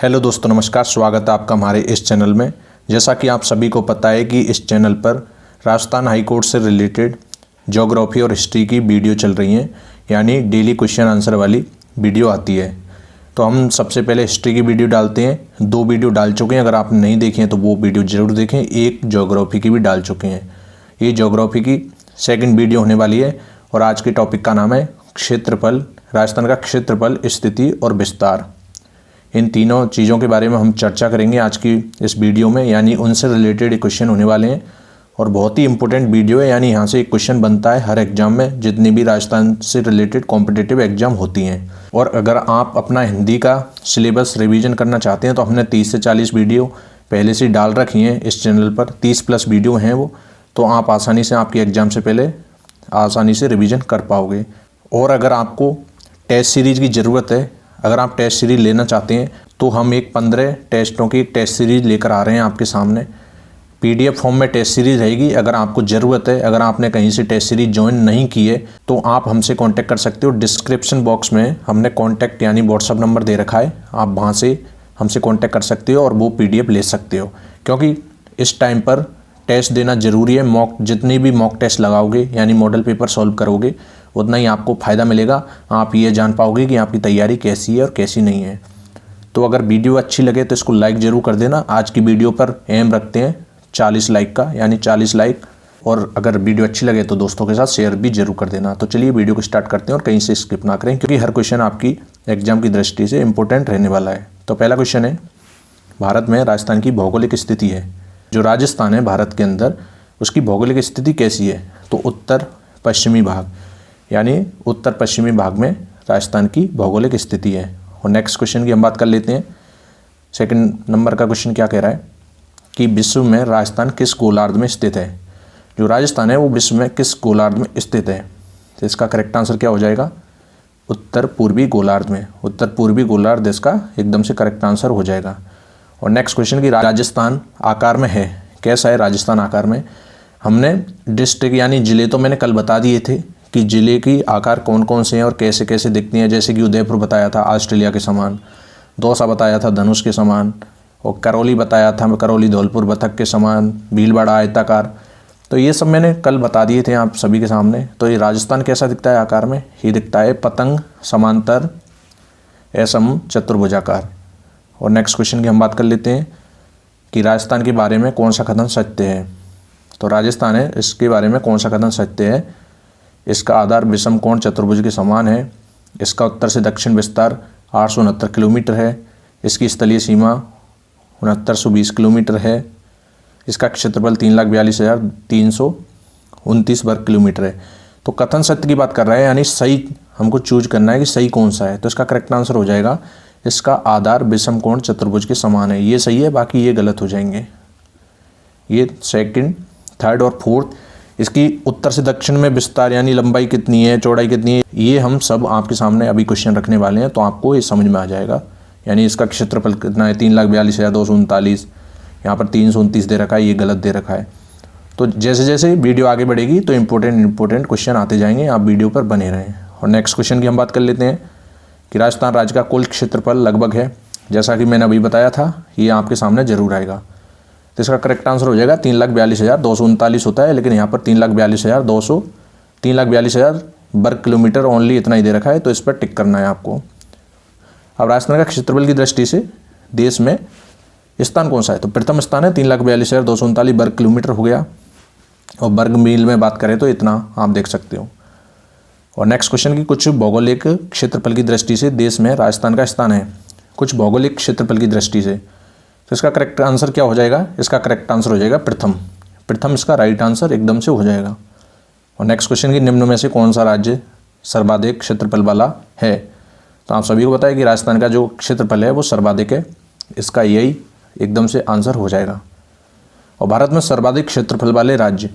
Hello दोस्तों, नमस्कार। स्वागत है आपका हमारे इस चैनल में। जैसा कि आप सभी को पता है कि इस चैनल पर राजस्थान हाई कोर्ट से रिलेटेड ज्योग्राफी और हिस्ट्री की वीडियो चल रही हैं, यानी डेली क्वेश्चन आंसर वाली वीडियो आती है। तो हम सबसे पहले हिस्ट्री की वीडियो डालते हैं। 2 वीडियो डाल चुके हैं, अगर आपने नहीं देखे हैं तो वो वीडियो ज़रूर देखें। एक ज्योग्राफी की भी डाल चुके हैं। ये ज्योग्राफी की सेकंड वीडियो होने वाली है और आज के टॉपिक का नाम है क्षेत्रफल, राजस्थान का क्षेत्रफल, स्थिति और विस्तार। इन तीनों चीज़ों के बारे में हम चर्चा करेंगे आज की इस वीडियो में, यानी उनसे रिलेटेड क्वेश्चन होने वाले हैं और बहुत ही इंपॉर्टेंट वीडियो है। यानी यहाँ से एक क्वेश्चन बनता है हर एग्जाम में, जितनी भी राजस्थान से रिलेटेड कॉम्पिटिटिव एग्जाम होती हैं। और अगर आप अपना हिंदी का सिलेबस रिवीजन करना चाहते हैं तो हमने 30 से 40 वीडियो पहले से डाल रखी हैं इस चैनल पर। 30+ वीडियो हैं वो, तो आप आसानी से आपके एग्ज़ाम से पहले आसानी से रिवीजन कर पाओगे। और अगर आपको टेस्ट सीरीज़ की ज़रूरत है, अगर आप टेस्ट सीरीज लेना चाहते हैं तो हम एक 15 टेस्टों की टेस्ट सीरीज लेकर आ रहे हैं आपके सामने। PDF फॉर्म में टेस्ट सीरीज रहेगी। अगर आपको ज़रूरत है, अगर आपने कहीं से टेस्ट सीरीज ज्वाइन नहीं की है तो आप हमसे कांटेक्ट कर सकते हो। डिस्क्रिप्शन बॉक्स में हमने कांटेक्ट यानी व्हाट्सअप नंबर दे रखा है, आप वहाँ से हमसे कांटेक्ट कर सकते हो और वो PDF ले सकते हो। क्योंकि इस टाइम पर टेस्ट देना ज़रूरी है। जितनी भी मॉक टेस्ट लगाओगे यानी मॉडल पेपर सॉल्व करोगे, उतना ही आपको फ़ायदा मिलेगा। आप ये जान पाओगे कि आपकी तैयारी कैसी है और कैसी नहीं है। तो अगर वीडियो अच्छी लगे तो इसको लाइक ज़रूर कर देना। आज की वीडियो पर एम रखते हैं 40 लाइक का, यानी 40 लाइक। और अगर वीडियो अच्छी लगे तो दोस्तों के साथ शेयर भी जरूर कर देना। तो चलिए वीडियो को स्टार्ट करते हैं और कहीं से स्किप ना करें, क्योंकि हर क्वेश्चन आपकी एग्जाम की दृष्टि से इंपॉर्टेंट रहने वाला है। तो पहला क्वेश्चन है, भारत में राजस्थान की भौगोलिक स्थिति है। जो राजस्थान है भारत के अंदर, उसकी भौगोलिक स्थिति कैसी है? तो उत्तर पश्चिमी भाग, यानी उत्तर पश्चिमी भाग में राजस्थान की भौगोलिक स्थिति है। और नेक्स्ट क्वेश्चन की हम बात कर लेते हैं। सेकंड नंबर का क्वेश्चन क्या कह रहा है कि विश्व में राजस्थान किस गोलार्ध में स्थित है? जो राजस्थान है वो विश्व में किस गोलार्ध में स्थित है? तो इसका करेक्ट आंसर क्या हो जाएगा? उत्तर पूर्वी गोलार्ध में। उत्तर पूर्वी गोलार्ध इसका एकदम से करेक्ट आंसर हो जाएगा। और नेक्स्ट क्वेश्चन की राजस्थान आकार में है, कैसा है राजस्थान आकार में? हमने डिस्ट्रिक्ट यानी ज़िले तो मैंने कल बता दिए थे कि ज़िले की आकार कौन कौन से हैं और कैसे कैसे दिखती हैं। जैसे कि उदयपुर बताया था ऑस्ट्रेलिया के समान, दौसा बताया था धनुष के समान, और करौली बताया था करौली धौलपुर बतख के समान, भीलवाड़ा आयताकार। तो ये सब मैंने कल बता दिए थे आप सभी के सामने। तो ये राजस्थान कैसा दिखता है आकार में? ये दिखता है पतंग, समांतर, असम, चतुर्भुजाकार। और नेक्स्ट क्वेश्चन की हम बात कर लेते हैं कि राजस्थान के बारे में कौन सा कथन सत्य है? तो राजस्थान है, इसके बारे में कौन सा कथन सत्य है? इसका आधार विषम कोण चतुर्भुज के समान है। इसका उत्तर से दक्षिण विस्तार 869 किलोमीटर है। इसकी स्थलीय सीमा 6920 किलोमीटर है। इसका क्षेत्रफल 3,42,329 वर्ग किलोमीटर है। तो कथन सत्य की बात कर रहा है, यानी सही हमको चूज करना है कि सही कौन सा है। तो इसका करेक्ट आंसर हो जाएगा, इसका आधार विषम कोण चतुर्भुज के समान है। ये सही है, बाकी ये गलत हो जाएंगे। ये सेकंड, थर्ड और फोर्थ। इसकी उत्तर से दक्षिण में विस्तार यानी लंबाई कितनी है, चौड़ाई कितनी है, ये हम सब आपके सामने अभी क्वेश्चन रखने वाले हैं, तो आपको ये समझ में आ जाएगा। यानी इसका क्षेत्रफल कितना है? 3,42,239। यहाँ पर 329 दे रखा है, ये गलत दे रखा है। तो जैसे जैसे वीडियो आगे बढ़ेगी तो इंपॉर्टेंट क्वेश्चन आते जाएंगे, आप वीडियो पर बने रहें। और नेक्स्ट क्वेश्चन की हम बात कर लेते हैं कि राजस्थान राज्य का कुल क्षेत्रफल लगभग है। जैसा कि मैंने अभी बताया था, ये आपके सामने जरूर आएगा। तो इसका करेक्ट आंसर हो जाएगा 3,42,239 होता है, लेकिन यहाँ पर 3,42,000 वर्ग किलोमीटर ओनली इतना ही दे रखा है, तो इस पर टिक करना है आपको। अब राजस्थान का क्षेत्रफल की दृष्टि से देश में स्थान कौन सा है? तो प्रथम स्थान है, 3,42,239 वर्ग किलोमीटर हो गया। और वर्ग मील में बात करें तो इतना आप देख सकते हो। और नेक्स्ट क्वेश्चन की कुछ भौगोलिक क्षेत्रफल की दृष्टि से देश में राजस्थान का स्थान है, कुछ भौगोलिक क्षेत्रफल की दृष्टि से। तो इसका करेक्ट आंसर क्या हो जाएगा? इसका करेक्ट आंसर हो जाएगा प्रथम। प्रथम इसका राइट आंसर एकदम से हो जाएगा। और नेक्स्ट क्वेश्चन की निम्न में से कौन सा राज्य सर्वाधिक क्षेत्रफल वाला है? तो आप सभी को पता है कि राजस्थान का जो क्षेत्रफल है वो सर्वाधिक है। इसका यही एकदम से आंसर हो जाएगा। और भारत में सर्वाधिक क्षेत्रफल वाले राज्य,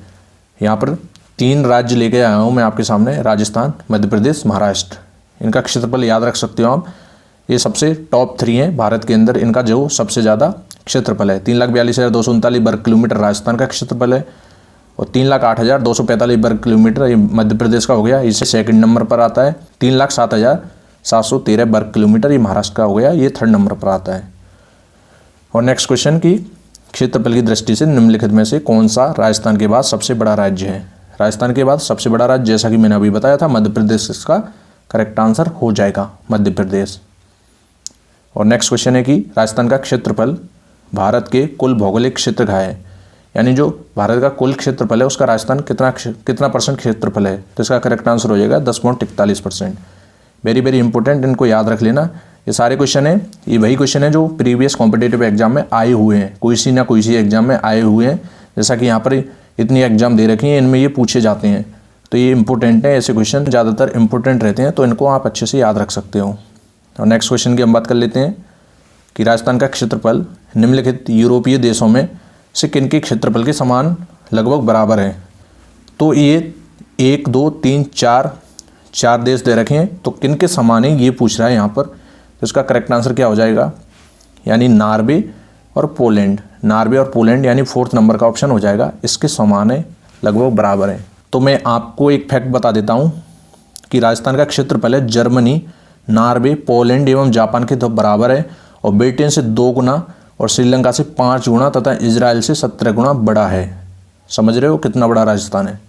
यहाँ पर 3 राज्य लेके आया हूँ मैं आपके सामने, राजस्थान, मध्य प्रदेश, महाराष्ट्र। इनका क्षेत्रफल याद रख सकते हो आप। ये सबसे टॉप 3 हैं भारत के अंदर, इनका जो सबसे ज़्यादा क्षेत्रफल है। 3,42,239 वर्ग किलोमीटर राजस्थान का क्षेत्रफल है और 3,08,245 वर्ग किलोमीटर ये मध्य प्रदेश का हो गया। इससे सेकंड नंबर पर आता है। 3,07,713 वर्ग किलोमीटर ये महाराष्ट्र का हो गया, ये थर्ड नंबर पर आता है। और नेक्स्ट क्वेश्चन की क्षेत्रफल की दृष्टि से निम्नलिखित में से कौन सा राजस्थान के बाद सबसे बड़ा राज्य है। राजस्थान के बाद सबसे बड़ा राज्य जैसा कि मैंने अभी बताया था मध्य प्रदेश इसका करेक्ट आंसर हो जाएगा, मध्य प्रदेश। और नेक्स्ट क्वेश्चन है कि राजस्थान का क्षेत्रफल भारत के कुल भौगोलिक क्षेत्र का है, यानी जो भारत का कुल क्षेत्रफल है उसका राजस्थान कितना परसेंट क्षेत्रफल है, तो इसका करेक्ट आंसर हो जाएगा 10.41%। वेरी वेरी इंपॉर्टेंट, इनको याद रख लेना। ये सारे क्वेश्चन है, ये वही क्वेश्चन है जो प्रीवियस कॉम्पिटेटिव एग्जाम में आए हुए हैं, कोई सी एग्जाम में आए हुए हैं। जैसा कि यहाँ पर इतनी एग्जाम दे रखी हैं, इनमें ये पूछे जाते हैं, तो ये इंपॉर्टेंट है। ऐसे क्वेश्चन ज़्यादातर इंपॉर्टेंट रहते हैं, तो इनको आप अच्छे से याद रख सकते हो। और नेक्स्ट क्वेश्चन की हम बात कर लेते हैं कि राजस्थान का क्षेत्रफल निम्नलिखित यूरोपीय देशों में से किन के क्षेत्रफल के समान लगभग बराबर है। तो ये 1 2 3 4 देश दे रखे हैं, तो किन के समान है ये पूछ रहा है यहाँ पर। तो इसका करेक्ट आंसर क्या हो जाएगा, यानी नॉर्वे और पोलैंड। नॉर्वे और पोलैंड यानी 4th नंबर का ऑप्शन हो जाएगा, इसके समान है, लगभग बराबर है। तो मैं आपको एक फैक्ट बता देता हूँ कि राजस्थान का क्षेत्रफल है जर्मनी, नॉर्वे, पोलैंड एवं जापान के तो बराबर है, और ब्रिटेन से 2 गुना और श्रीलंका से 5 गुना तथा इजराइल से 17 गुना बड़ा है। समझ रहे हो कितना बड़ा राजस्थान है।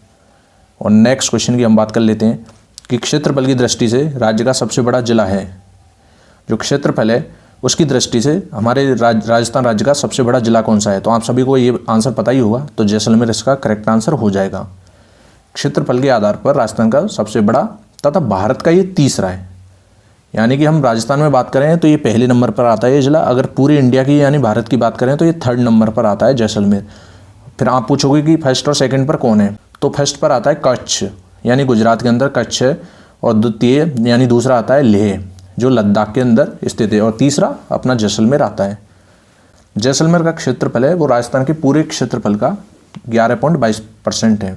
और नेक्स्ट क्वेश्चन की हम बात कर लेते हैं कि क्षेत्रफल की दृष्टि से राज्य का सबसे बड़ा जिला है। जो क्षेत्रफल है उसकी दृष्टि से हमारे राजस्थान राज्य का सबसे बड़ा जिला कौन सा है, तो आप सभी को ये आंसर पता ही होगा, तो जैसलमेर इसका करेक्ट आंसर हो जाएगा। क्षेत्रफल के आधार पर राजस्थान का सबसे बड़ा तथा भारत का ये तीसरा है, यानी कि हम राजस्थान में बात करें तो ये पहले नंबर पर आता है ये जिला। अगर पूरे इंडिया की यानी भारत की बात करें तो ये 3rd नंबर पर आता है जैसलमेर। फिर आप पूछोगे कि फर्स्ट और सेकंड पर कौन है, तो फर्स्ट पर आता है कच्छ, यानी गुजरात के अंदर कच्छ है, और द्वितीय यानी दूसरा आता है लेह जो लद्दाख के अंदर स्थित है, और तीसरा अपना जैसलमेर आता है। जैसलमेर का क्षेत्रफल है वो राजस्थान के पूरे क्षेत्रफल का 11.22% है।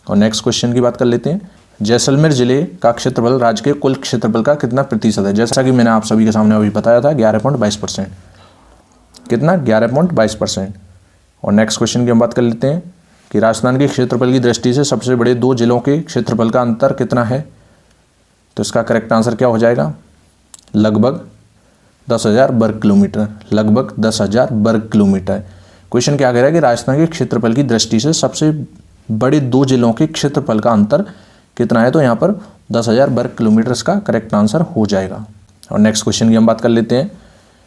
और नेक्स्ट क्वेश्चन की बात कर लेते हैं, जैसलमेर जिले का क्षेत्रफल राज्य के कुल क्षेत्रफल का कितना प्रतिशत है। जैसा कि मैंने आप सभी के सामने अभी बताया था 11.22%। कितना, 11.22%। और नेक्स्ट क्वेश्चन की हम बात कर लेते हैं कि राजस्थान के क्षेत्रफल की दृष्टि से सबसे बड़े 2 जिलों के क्षेत्रफल का अंतर कितना है, तो इसका करेक्ट आंसर क्या हो जाएगा, लगभग 10,000 वर्ग किलोमीटर। लगभग 10,000 वर्ग किलोमीटर। क्वेश्चन क्या कह रहा है कि राजस्थान के क्षेत्रफल की दृष्टि से सबसे बड़े 2 जिलों के क्षेत्रफल का अंतर कितना है, तो यहाँ पर 10,000 वर्ग किलोमीटर इसका करेक्ट आंसर हो जाएगा। और नेक्स्ट क्वेश्चन की हम बात कर लेते हैं।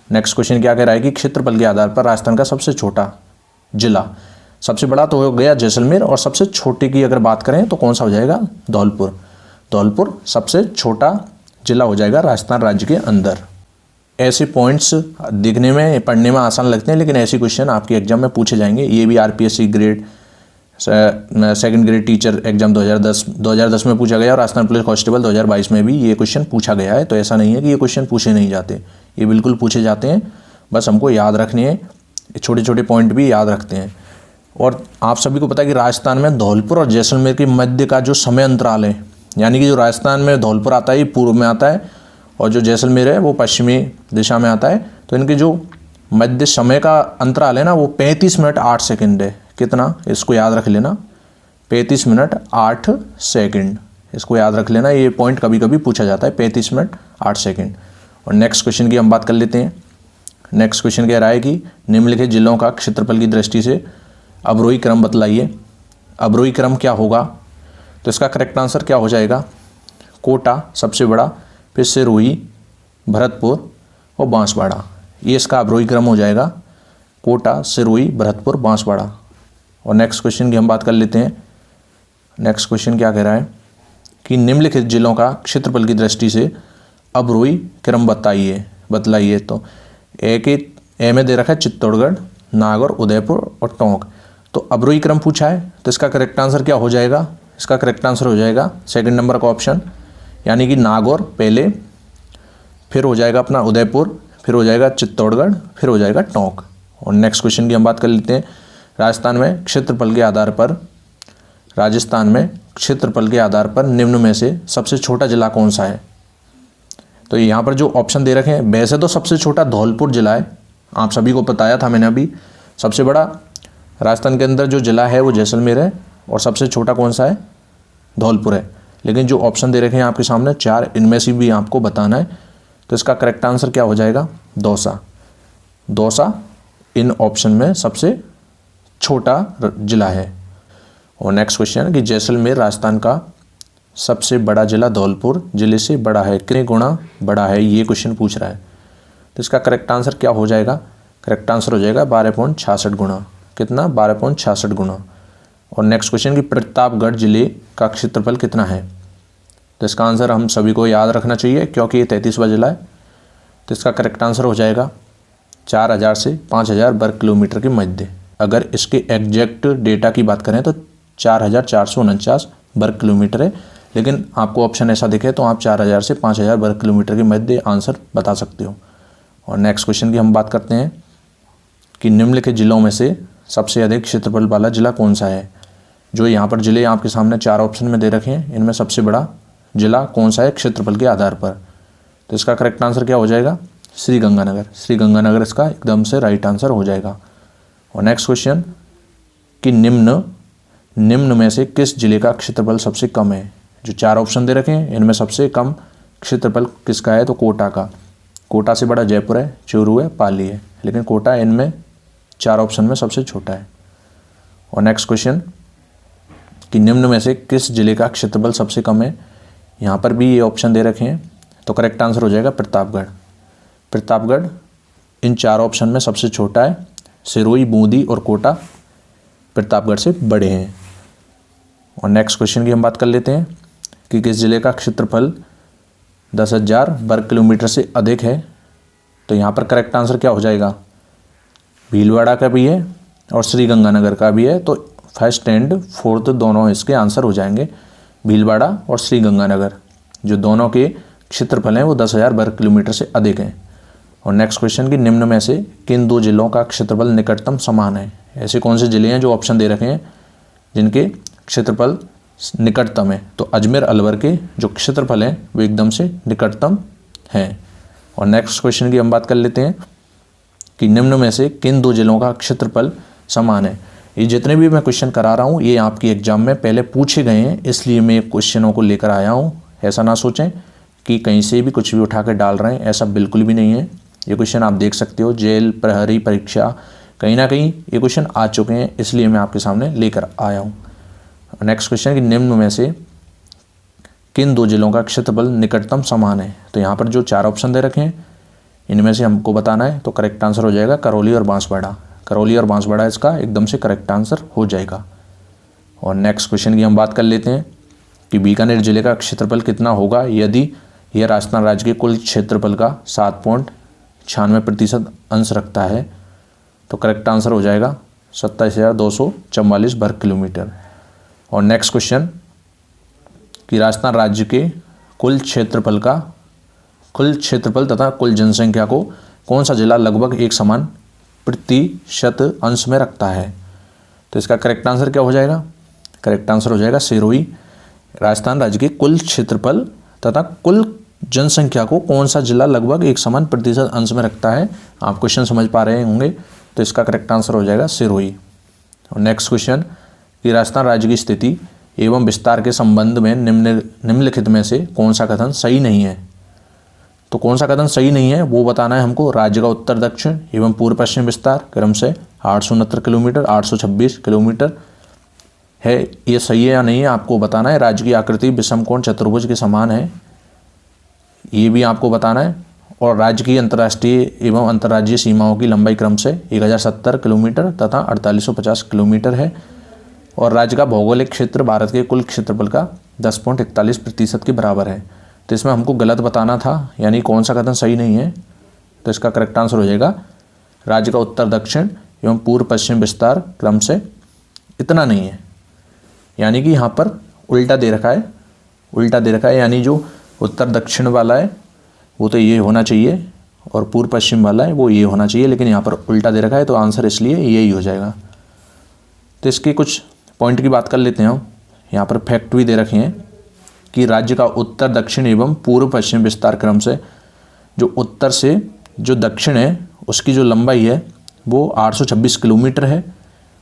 नेक्स्ट क्वेश्चन क्या कह रहा है कि क्षेत्रफल के आधार पर राजस्थान का सबसे छोटा जिला, सबसे बड़ा तो हो गया जैसलमेर, और सबसे छोटे की अगर बात करें तो कौन सा हो जाएगा, धौलपुर। धौलपुर सबसे छोटा जिला हो जाएगा राजस्थान राज्य के अंदर। ऐसे पॉइंट्स दिखने में पढ़ने में आसान लगते हैं, लेकिन ऐसे क्वेश्चन आपके एग्जाम में पूछे जाएंगे। ये भी RPSC grade 2nd grade teacher exam 2010 में पूछा गया, और राजस्थान पुलिस कांस्टेबल 2022 में भी ये क्वेश्चन पूछा गया है। तो ऐसा नहीं है कि ये क्वेश्चन पूछे नहीं जाते, ये बिल्कुल पूछे जाते हैं, बस हमको याद रखने हैं, छोटे छोटे पॉइंट भी याद रखते हैं। और आप सभी को पता है कि राजस्थान में धौलपुर और जैसलमेर के मध्य का जो समय अंतराल है, यानी कि जो राजस्थान में धौलपुर आता है ये पूर्व में आता है, और जो जैसलमेर है वो पश्चिमी दिशा में आता है। तो इनके जो मध्य समय का अंतराल है ना वो 35 मिनट 8 सेकंड है। कितना, इसको याद रख लेना, 35 मिनट 8 सेकंड, इसको याद रख लेना। ये पॉइंट कभी कभी पूछा जाता है, 35 मिनट 8 सेकंड। और नेक्स्ट क्वेश्चन की हम बात कर लेते हैं। नेक्स्ट क्वेश्चन कह रहा है कि निम्नलिखित जिलों का क्षेत्रफल की दृष्टि से अवरोही क्रम बतलाइए। अवरोही क्रम क्या होगा, तो इसका करेक्ट आंसर क्या हो जाएगा, कोटा सबसे बड़ा, फिर सिरोही, भरतपुर और बांसवाड़ा। ये इसका अवरोही क्रम हो जाएगा, कोटा, सिरोही, भरतपुर, बांसवाड़ा। और नेक्स्ट क्वेश्चन की हम बात कर लेते हैं। नेक्स्ट क्वेश्चन क्या कह रहा है कि निम्नलिखित जिलों का क्षेत्रफल की दृष्टि से अवरोही क्रम बतलाइए। तो ए में दे रखा है चित्तौड़गढ़, नागौर, उदयपुर और टोंक। तो अवरोही क्रम पूछा है, तो इसका करेक्ट आंसर क्या हो जाएगा, इसका करेक्ट आंसर हो जाएगा 2nd नंबर का ऑप्शन, यानी कि नागौर पहले, फिर हो जाएगा अपना उदयपुर, फिर हो जाएगा चित्तौड़गढ़, फिर हो जाएगा टोंक। और नेक्स्ट क्वेश्चन की हम बात कर लेते हैं। राजस्थान में क्षेत्रफल के आधार पर निम्न में से सबसे छोटा जिला कौन सा है। तो यहाँ पर जो ऑप्शन दे रखे हैं, वैसे तो सबसे छोटा धौलपुर जिला है, आप सभी को बताया था मैंने अभी। सबसे बड़ा राजस्थान के अंदर जो जिला है वो जैसलमेर है, और सबसे छोटा कौन सा है, धौलपुर है। लेकिन जो ऑप्शन दे रखे हैं आपके सामने 4, इनमें से भी आपको बताना है। तो इसका करेक्ट आंसर क्या हो जाएगा, दौसा। दौसा इन ऑप्शन में सबसे छोटा जिला है। और नेक्स्ट क्वेश्चन कि जैसलमेर राजस्थान का सबसे बड़ा जिला धौलपुर जिले से बड़ा है, कितने गुना बड़ा है, ये क्वेश्चन पूछ रहा है। तो इसका करेक्ट आंसर क्या हो जाएगा? करेक्ट आंसर हो जाएगा 12.66 गुना। कितना? 12.66 गुना। और नेक्स्ट क्वेश्चन कि प्रतापगढ़ जिले का क्षेत्रफल कितना है? तो इसका आंसर हम सभी को याद रखना चाहिए क्योंकि ये 33वां जिला है। तो इसका करेक्ट आंसर हो जाएगा 4000 से 5000 वर्ग किलोमीटर के मध्य। अगर इसके एग्जैक्ट डेटा की बात करें तो 4449 वर्ग किलोमीटर है, लेकिन आपको ऑप्शन ऐसा दिखे तो आप 4000 से 5000 वर्ग किलोमीटर के मध्य आंसर बता सकते हो। और नेक्स्ट क्वेश्चन की हम बात करते हैं कि निम्नलिखित जिलों में से सबसे अधिक क्षेत्रफल वाला जिला कौन सा है। जो यहाँ पर जिले आपके सामने 4 ऑप्शन में दे रखे हैं, इनमें सबसे बड़ा जिला कौन सा है क्षेत्रफल के आधार पर? तो इसका करेक्ट आंसर क्या हो जाएगा? श्रीगंगानगर। श्रीगंगानगर इसका एकदम से राइट आंसर हो जाएगा। और नेक्स्ट क्वेश्चन कि निम्न में से किस जिले का क्षेत्रफल सबसे कम है? जो 4 ऑप्शन दे रखे हैं इनमें सबसे कम क्षेत्रफल किसका है? तो कोटा का। कोटा से बड़ा जयपुर है, चूरू है, पाली है, लेकिन कोटा इनमें 4 ऑप्शन में सबसे छोटा है। और नेक्स्ट क्वेश्चन कि निम्न में से किस जिले का क्षेत्रफल सबसे कम है? यहाँ पर भी ये ऑप्शन दे रखे हैं, तो करेक्ट आंसर हो जाएगा प्रतापगढ़। प्रतापगढ़ इन 4 ऑप्शन में सबसे छोटा है। सिरोही, बूंदी और कोटा प्रतापगढ़ से बड़े हैं। और नेक्स्ट क्वेश्चन की हम बात कर लेते हैं कि किस जिले का क्षेत्रफल 10,000 वर्ग किलोमीटर से अधिक है? तो यहाँ पर करेक्ट आंसर क्या हो जाएगा? भीलवाड़ा का भी है और श्रीगंगानगर का भी है, तो फर्स्ट एंड फोर्थ दोनों इसके आंसर हो जाएंगे। भीलवाड़ा और श्रीगंगानगर जो दोनों के क्षेत्रफल हैं वो 10,000 वर्ग किलोमीटर से अधिक हैं। और नेक्स्ट क्वेश्चन कि निम्न में से किन 2 जिलों का क्षेत्रफल निकटतम समान है? ऐसे कौन से जिले हैं जो ऑप्शन दे रखे हैं जिनके क्षेत्रफल निकटतम है? तो अजमेर, अलवर के जो क्षेत्रफल हैं वो एकदम से निकटतम हैं। और नेक्स्ट क्वेश्चन की हम बात कर लेते हैं कि निम्न में से किन 2 जिलों का क्षेत्रफल समान है? ये जितने भी मैं क्वेश्चन करा रहा हूँ ये आपकी एग्जाम में पहले पूछे गए हैं, इसलिए मैं क्वेश्चनों को लेकर आया हूँ। ऐसा ना सोचें कि कहीं से भी कुछ भी उठा कर डाल रहे हैं, ऐसा बिल्कुल भी नहीं है। ये क्वेश्चन आप देख सकते हो, जेल, प्रहरी परीक्षा, कहीं ना कहीं ये क्वेश्चन आ चुके हैं, इसलिए मैं आपके सामने लेकर आया हूँ। नेक्स्ट क्वेश्चन कि निम्न में से किन 2 जिलों का क्षेत्रफल निकटतम समान है? तो यहाँ पर जो 4 ऑप्शन दे रखे हैं इनमें से हमको बताना है, तो करेक्ट आंसर हो जाएगा करौली और बांसवाड़ा। करौली और बांसवाड़ा इसका एकदम से करेक्ट आंसर हो जाएगा। और नेक्स्ट क्वेश्चन की हम बात कर लेते हैं कि बीकानेर जिले का क्षेत्रफल कितना होगा यदि यह राजस्थान राज्य के कुल क्षेत्रफल का 7.96% अंश रखता है? तो करेक्ट आंसर हो जाएगा 27,244 वर्ग किलोमीटर। और नेक्स्ट क्वेश्चन कि राजस्थान राज्य के कुल क्षेत्रफल तथा कुल जनसंख्या को कौन सा जिला लगभग एक समान प्रतिशत अंश में रखता है? तो इसका करेक्ट आंसर क्या हो जाएगा? करेक्ट आंसर हो जाएगा सिरोही। राजस्थान राज्य के कुल क्षेत्रफल तथा कुल जनसंख्या को कौन सा जिला लगभग एक समान प्रतिशत अंश में रखता है? आप क्वेश्चन समझ पा रहे होंगे, तो इसका करेक्ट आंसर हो जाएगा सिरोही। और नेक्स्ट क्वेश्चन कि राजस्थान राज्य की स्थिति एवं विस्तार के संबंध में निम्नलिखित में से कौन सा कथन सही नहीं है? तो कौन सा कथन सही नहीं है वो बताना है हमको। राज्य का उत्तर दक्षिण एवं पूर्व पश्चिम विस्तार क्रम से 869 किलोमीटर, 826 किलोमीटर है, ये सही है या नहीं है आपको बताना है। राज्य की आकृति विषमकोण चतुर्भुज के समान है, ये भी आपको बताना है। और राज्य की अंतर्राष्ट्रीय एवं अंतर्राज्यीय सीमाओं की लंबाई क्रम से 1070 किलोमीटर तथा 4850 किलोमीटर है। और राज्य का भौगोलिक क्षेत्र भारत के कुल क्षेत्रफल का 10.41% के बराबर है। तो इसमें हमको गलत बताना था, यानी कौन सा कथन सही नहीं है। तो इसका करेक्ट आंसर हो जाएगा राज्य का उत्तर दक्षिण एवं पूर्व पश्चिम विस्तार क्रम से इतना नहीं है, यानी कि यहाँ पर उल्टा दे रखा है। उल्टा दे रखा है, यानी जो उत्तर दक्षिण वाला है वो तो ये होना चाहिए और पूर्व पश्चिम वाला है वो ये होना चाहिए, लेकिन यहाँ पर उल्टा दे रखा है, तो आंसर इसलिए यही हो जाएगा। तो इसके कुछ पॉइंट की बात कर लेते हैं हम। यहाँ पर फैक्ट भी दे रखे हैं कि राज्य का उत्तर दक्षिण एवं पूर्व पश्चिम विस्तार क्रम से जो उत्तर से जो दक्षिण है उसकी जो लंबाई है वो 826 किलोमीटर है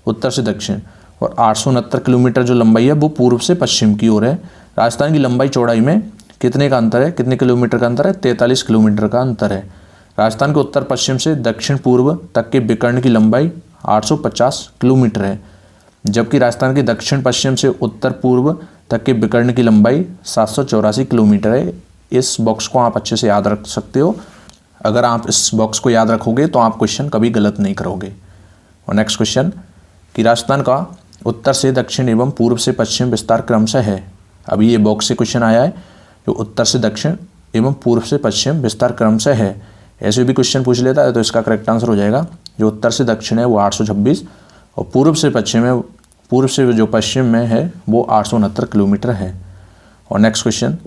उत्तर से दक्षिण, और 869 किलोमीटर जो लंबाई है वो पूर्व से पश्चिम की ओर है। राजस्थान की लंबाई चौड़ाई में कितने का अंतर है, कितने किलोमीटर का अंतर है? 43 किलोमीटर का अंतर है। राजस्थान के उत्तर पश्चिम से दक्षिण पूर्व तक के विकर्ण की लंबाई 850 किलोमीटर है, जबकि राजस्थान के दक्षिण पश्चिम से उत्तर पूर्व तक के विकर्ण की लंबाई 784 किलोमीटर है। इस बॉक्स को आप अच्छे से याद रख सकते हो। अगर आप इस बॉक्स को याद रखोगे तो आप क्वेश्चन कभी गलत नहीं करोगे। और नेक्स्ट क्वेश्चन कि राजस्थान का उत्तर से दक्षिण एवं पूर्व से पश्चिम विस्तार क्रमशः है। अभी ये बॉक्स से क्वेश्चन आया है जो उत्तर से दक्षिण एवं पूर्व से पश्चिम विस्तार क्रमशः है। ऐसे भी क्वेश्चन पूछ लेता है तो इसका करेक्ट आंसर हो जाएगा जो उत्तर से दक्षिण है वो 826 और पूर्व से पश्चिम है, पूर्व से जो पश्चिम में है वो 869 किलोमीटर है। और नेक्स्ट क्वेश्चन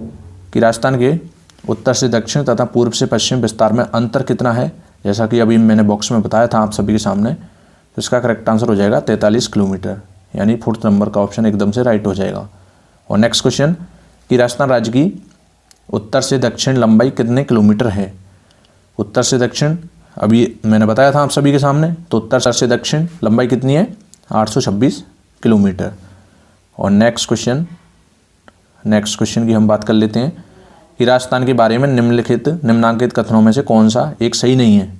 कि राजस्थान के उत्तर से दक्षिण तथा पूर्व से पश्चिम विस्तार में अंतर कितना है। जैसा कि अभी मैंने बॉक्स में बताया था आप सभी के सामने, तो इसका करेक्ट आंसर हो जाएगा 43 किलोमीटर, यानी 4th नंबर का ऑप्शन एकदम से राइट हो जाएगा। और नेक्स्ट क्वेश्चन कि राजस्थान राज्य की उत्तर से दक्षिण लंबाई कितने किलोमीटर है। उत्तर से दक्षिण अभी मैंने बताया था आप सभी के सामने, तो उत्तर से दक्षिण लंबाई कितनी है 826 किलोमीटर। और नेक्स्ट क्वेश्चन की हम बात कर लेते हैं कि राजस्थान के बारे में निम्नांकित कथनों में से कौन सा एक सही नहीं है।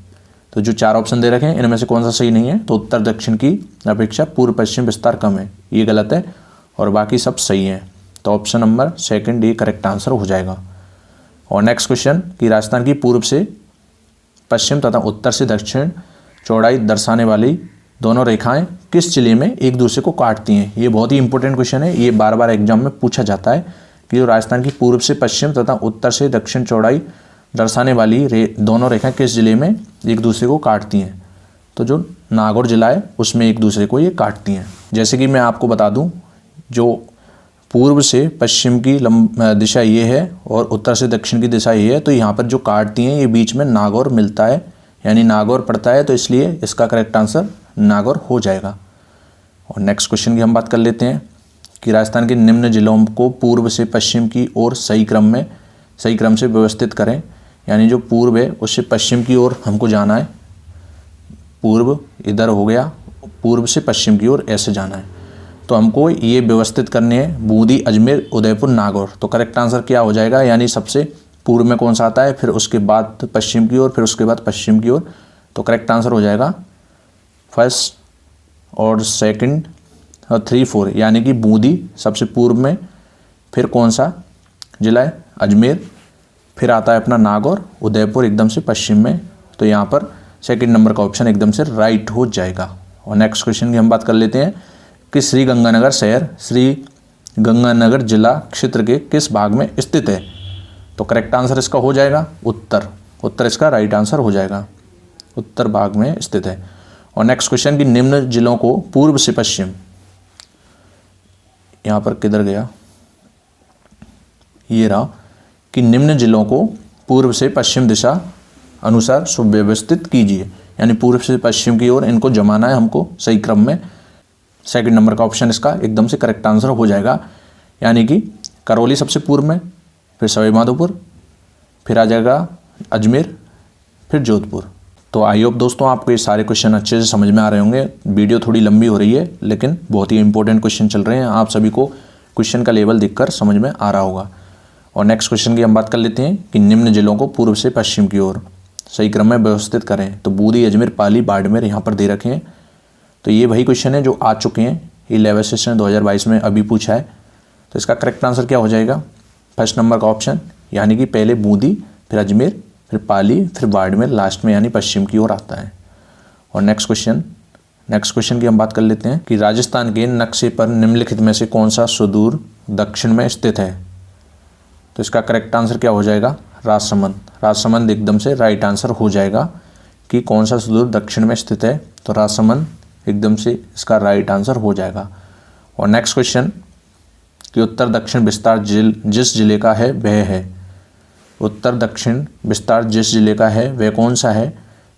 तो जो 4 ऑप्शन दे रखे हैं इनमें से कौन सा सही नहीं है, तो उत्तर दक्षिण की अपेक्षा पूर्व पश्चिम विस्तार कम है, ये गलत है और बाकी सब सही है। तो ऑप्शन नंबर 2 ये करेक्ट आंसर हो जाएगा। और नेक्स्ट क्वेश्चन कि राजस्थान की पूर्व से पश्चिम तथा उत्तर से दक्षिण चौड़ाई दर्शाने वाली दोनों रेखाएं किस जिले में एक दूसरे को काटती हैं। ये बहुत ही इंपॉर्टेंट क्वेश्चन है, ये बार बार एग्जाम में पूछा जाता है कि जो राजस्थान की पूर्व से पश्चिम तथा उत्तर से दक्षिण चौड़ाई दर्शाने वाली दोनों रेखाएं किस जिले में एक दूसरे को काटती हैं। तो जो नागौर जिला है उसमें एक दूसरे को ये काटती हैं। जैसे कि मैं आपको बता दूं, जो पूर्व से पश्चिम की दिशा ये है और उत्तर से दक्षिण की दिशा ये है, तो यहाँ पर जो काटती हैं ये बीच में नागौर मिलता है, यानी नागौर पड़ता है, तो इसलिए इसका करेक्ट आंसर नागौर हो जाएगा। और नेक्स्ट क्वेश्चन की हम बात कर लेते हैं कि राजस्थान के निम्न जिलों को पूर्व से पश्चिम की ओर सही क्रम से व्यवस्थित करें। यानी जो पूर्व है उससे पश्चिम की ओर हमको जाना है, पूर्व इधर हो गया, पूर्व से पश्चिम की ओर ऐसे जाना है, तो हमको ये व्यवस्थित करने हैं बूंदी, अजमेर, उदयपुर, नागौर। तो करेक्ट आंसर क्या हो जाएगा, यानी सबसे पूर्व में कौन सा आता है, फिर उसके बाद पश्चिम की ओर, फिर उसके बाद पश्चिम की ओर। तो करेक्ट आंसर हो जाएगा 1st और 2nd और 3, 4, यानी कि बूंदी सबसे पूर्व में, फिर कौन सा जिला है अजमेर, फिर आता है अपना नागौर, उदयपुर एकदम से पश्चिम में। तो यहाँ पर 2nd नंबर का ऑप्शन एकदम से राइट हो जाएगा। और नेक्स्ट क्वेश्चन की हम बात कर लेते हैं कि श्री गंगानगर शहर श्री गंगानगर जिला क्षेत्र के किस भाग में स्थित है। तो करेक्ट आंसर इसका हो जाएगा उत्तर इसका राइट आंसर हो जाएगा, उत्तर भाग में स्थित है। और नेक्स्ट क्वेश्चन कि निम्न जिलों को पूर्व से पश्चिम, यहाँ पर किधर गया, ये रहा, कि निम्न जिलों को पूर्व से पश्चिम दिशा अनुसार सुव्यवस्थित कीजिए। यानी पूर्व से पश्चिम की ओर इनको जमाना है हमको सही क्रम में। 2nd नंबर का ऑप्शन इसका एकदम से करेक्ट आंसर हो जाएगा, यानी कि करौली सबसे पूर्व में, फिर सवाई माधोपुर, फिर आ जाएगा अजमेर, फिर जोधपुर। तो आई होप दोस्तों आपको ये सारे क्वेश्चन अच्छे से समझ में आ रहे होंगे। वीडियो थोड़ी लंबी हो रही है लेकिन बहुत ही इंपॉर्टेंट क्वेश्चन चल रहे हैं, आप सभी को क्वेश्चन का लेवल देखकर समझ में आ रहा होगा। और नेक्स्ट क्वेश्चन की हम बात कर लेते हैं कि निम्न जिलों को पूर्व से पश्चिम की ओर सही क्रम में व्यवस्थित करें। तो बूंदी, अजमेर, पाली, बाड़मेर यहाँ पर दे रखे हैं। तो ये वही क्वेश्चन है जो आ चुके हैं, 11 सेशन 2022 में अभी पूछा है। तो इसका करेक्ट आंसर क्या हो जाएगा, 1st नंबर का ऑप्शन, यानी कि पहले बूंदी, फिर अजमेर, फिर पाली, फिर बाड़मेर, लास्ट में यानी पश्चिम की ओर आता है। और नेक्स्ट क्वेश्चन की हम बात कर लेते हैं कि राजस्थान के नक्शे पर निम्नलिखित में से कौन सा सुदूर दक्षिण में स्थित है। तो इसका करेक्ट आंसर क्या हो जाएगा, राजसमंद एकदम से राइट आंसर हो जाएगा कि कौन सा सुदूर दक्षिण में स्थित है। तो राजसमंद एकदम से इसका राइट आंसर हो जाएगा। और नेक्स्ट क्वेश्चन कि उत्तर दक्षिण विस्तार जिस जिले का है वह है। उत्तर दक्षिण विस्तार जिस जिले का है वह कौन सा है।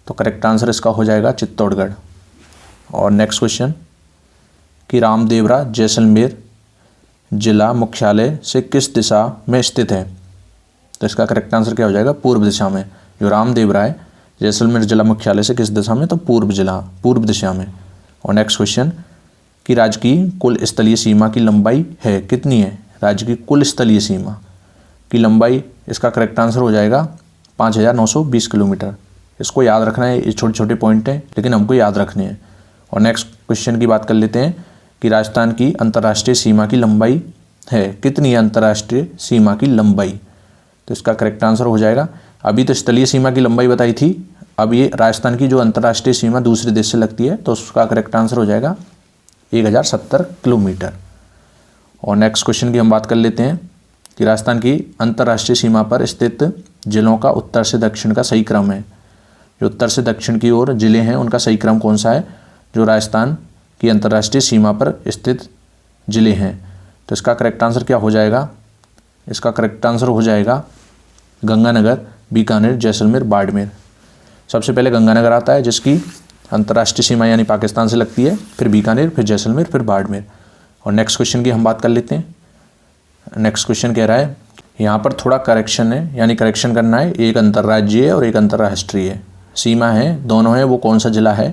तो करेक्ट आंसर इसका हो जाएगा चित्तौड़गढ़। और नेक्स्ट क्वेश्चन कि रामदेवरा जैसलमेर जिला मुख्यालय से किस दिशा में स्थित है। तो इसका करेक्ट आंसर क्या हो जाएगा, पूर्व दिशा में। जो रामदेवरा है जैसलमेर जिला मुख्यालय से किस दिशा में, तो पूर्व दिशा में। और नेक्स्ट क्वेश्चन कि राज्य की कुल स्थलीय सीमा की लंबाई है कितनी है। राज्य की कुल स्थलीय सीमा की लंबाई, इसका करेक्ट आंसर हो जाएगा 5920 किलोमीटर। इसको याद रखना है, ये छोटे छोटे पॉइंट हैं लेकिन हमको याद रखने हैं। और नेक्स्ट क्वेश्चन की बात कर लेते हैं कि राजस्थान की अंतर्राष्ट्रीय सीमा की लंबाई है कितनी है अंतर्राष्ट्रीय सीमा की लंबाई। तो इसका करेक्ट आंसर हो जाएगा, अभी तो स्थलीय सीमा की लंबाई बताई थी, अब ये राजस्थान की जो अंतर्राष्ट्रीय सीमा दूसरे देश से लगती है तो उसका करेक्ट आंसर हो जाएगा 1070 किलोमीटर। और नेक्स्ट क्वेश्चन की हम बात कर लेते हैं कि राजस्थान की अंतर्राष्ट्रीय सीमा पर स्थित जिलों का उत्तर से दक्षिण का सही क्रम है। जो उत्तर से दक्षिण की ओर जिले हैं उनका सही क्रम कौन सा है, जो राजस्थान की अंतर्राष्ट्रीय सीमा पर स्थित जिले हैं। तो इसका करेक्ट आंसर क्या हो जाएगा, इसका करेक्ट आंसर हो जाएगा गंगानगर, बीकानेर, जैसलमेर, बाड़मेर। सबसे पहले गंगानगर आता है जिसकी अंतर्राष्ट्रीय सीमा यानी पाकिस्तान से लगती है, फिर बीकानेर, फिर जैसलमेर, फिर बाड़मेर। और नेक्स्ट क्वेश्चन की हम बात कर लेते हैं। नेक्स्ट क्वेश्चन कह रहा है, यहाँ पर थोड़ा करेक्शन है यानी करेक्शन करना है, एक अंतर्राज्यीय और एक अंतर्राष्ट्रीय सीमा है, दोनों है, वो कौन सा जिला है।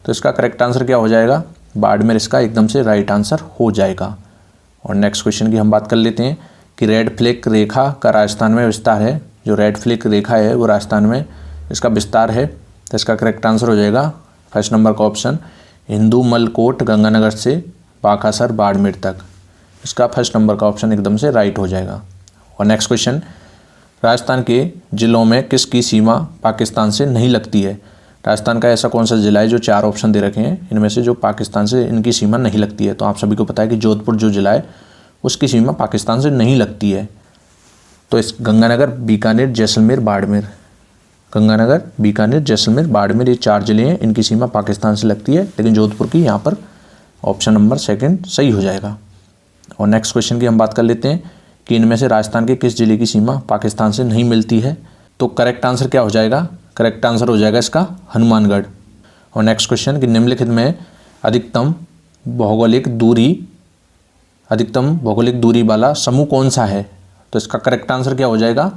तो इसका करेक्ट आंसर क्या हो जाएगा, बाड़मेर इसका एकदम से राइट आंसर हो जाएगा। और नेक्स्ट क्वेश्चन की हम बात कर लेते हैं कि रेड फ्लैग रेखा का राजस्थान में विस्तार है। जो रेड फ्लैग रेखा है वो राजस्थान में इसका विस्तार है, तो इसका करेक्ट आंसर हो जाएगा फर्स्ट नंबर का ऑप्शन, हिंदू मलकोट गंगानगर से बाकासर बाड़मेर तक। इसका फर्स्ट नंबर का ऑप्शन एकदम से राइट हो जाएगा। और नेक्स्ट क्वेश्चन, राजस्थान के जिलों में किसकी सीमा पाकिस्तान से नहीं लगती है। राजस्थान का ऐसा कौन सा जिला है, जो 4 ऑप्शन दे रखे हैं इनमें से जो पाकिस्तान से इनकी सीमा नहीं लगती है। तो आप सभी को पता है कि जोधपुर जो जिला है उसकी सीमा पाकिस्तान से नहीं लगती है। तो इस गंगानगर, बीकानेर, जैसलमेर, बाड़मेर, गंगानगर, बीकानेर, जैसलमेर, बाड़मेर, ये 4 जिले हैं, इनकी सीमा पाकिस्तान से लगती है, लेकिन जोधपुर की यहाँ पर ऑप्शन नंबर सेकंड सही हो जाएगा। और नेक्स्ट क्वेश्चन की हम बात कर लेते हैं कि इनमें से राजस्थान के किस जिले की सीमा पाकिस्तान से नहीं मिलती है। तो करेक्ट आंसर क्या हो जाएगा, करेक्ट आंसर हो जाएगा इसका हनुमानगढ़। और नेक्स्ट क्वेश्चन कि निम्नलिखित में अधिकतम भौगोलिक दूरी वाला समूह कौन सा है। तो इसका करेक्ट आंसर क्या हो जाएगा,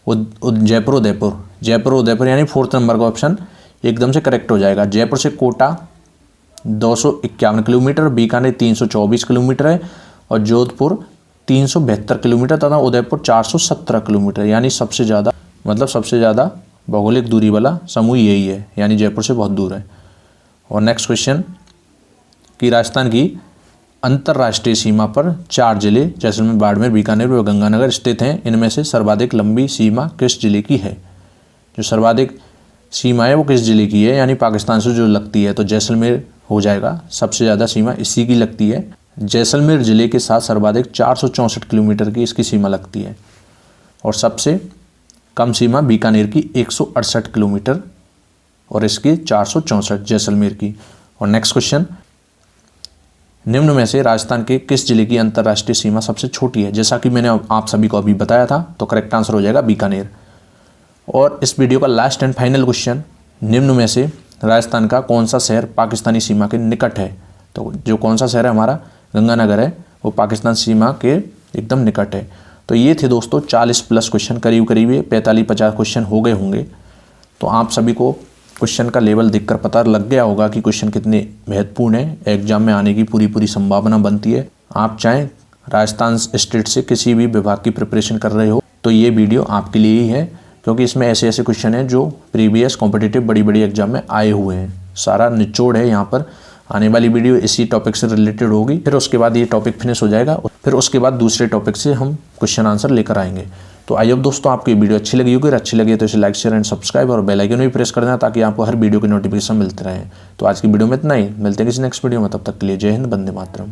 जयपुर उदयपुर यानी 4th नंबर का ऑप्शन एकदम से करेक्ट हो जाएगा। जयपुर से कोटा 251 किलोमीटर, बीकानेर 324 किलोमीटर है और जोधपुर 372 किलोमीटर तथा उदयपुर 417 किलोमीटर, यानी सबसे ज़्यादा भौगोलिक दूरी वाला समूह यही है, यानी जयपुर से बहुत दूर है। और नेक्स्ट क्वेश्चन कि राजस्थान की अंतर्राष्ट्रीय सीमा पर 4 जिले जैसलमेर, बाड़मेर, बीकानेर व गंगानगर स्थित हैं, इनमें से सर्वाधिक लंबी सीमा किस जिले की है। जो सर्वाधिक सीमा है वो किस जिले की है, यानी पाकिस्तान से जो लगती है, तो जैसलमेर हो जाएगा, सबसे ज़्यादा सीमा इसी की लगती है। जैसलमेर जिले के साथ सर्वाधिक 464 किलोमीटर की इसकी सीमा लगती है और सबसे कम सीमा बीकानेर की 168 किलोमीटर और इसकी 464 जैसलमेर की। और नेक्स्ट क्वेश्चन, निम्न में से राजस्थान के किस जिले की अंतर्राष्ट्रीय सीमा सबसे छोटी है। जैसा कि मैंने आप सभी को अभी बताया था, तो करेक्ट आंसर हो जाएगा बीकानेर। और इस वीडियो का लास्ट एंड फाइनल क्वेश्चन, निम्न में से राजस्थान का कौन सा शहर पाकिस्तानी सीमा के निकट है। तो जो कौन सा शहर है हमारा गंगानगर है, वो पाकिस्तान सीमा के एकदम निकट है। तो ये थे दोस्तों 40+ क्वेश्चन, करीब 45-50 क्वेश्चन हो गए होंगे। तो आप सभी को क्वेश्चन का लेवल देखकर पता लग गया होगा कि क्वेश्चन कितने महत्वपूर्ण है, एग्जाम में आने की पूरी संभावना बनती है। आप चाहें राजस्थान स्टेट से किसी भी विभाग की प्रिपरेशन कर रहे हो तो ये वीडियो आपके लिए ही है, क्योंकि इसमें ऐसे क्वेश्चन हैं जो प्रीवियस कॉम्पिटिटिव बड़ी एग्जाम में आए हुए हैं। सारा निचोड़ है यहाँ पर। आने वाली वीडियो इसी टॉपिक से रिलेटेड होगी, फिर उसके बाद ये टॉपिक फिनिश हो जाएगा, फिर उसके बाद दूसरे टॉपिक से हम क्वेश्चन आंसर लेकर आएंगे। तो आई होप दोस्तों आपको ये वीडियो अच्छी लगी होगी, अगर अच्छी लगी तो इसे लाइक, शेयर एंड सब्सक्राइब और बेल आइकन भी प्रेस कर देना ताकि आपको हर वीडियो की नोटिफिकेशन मिलते रहे। तो आज की वीडियो में इतना ही, मिलते हैं किसी नेक्स्ट वीडियो में, तब तक के लिए जय हिंद, वंदे मातरम।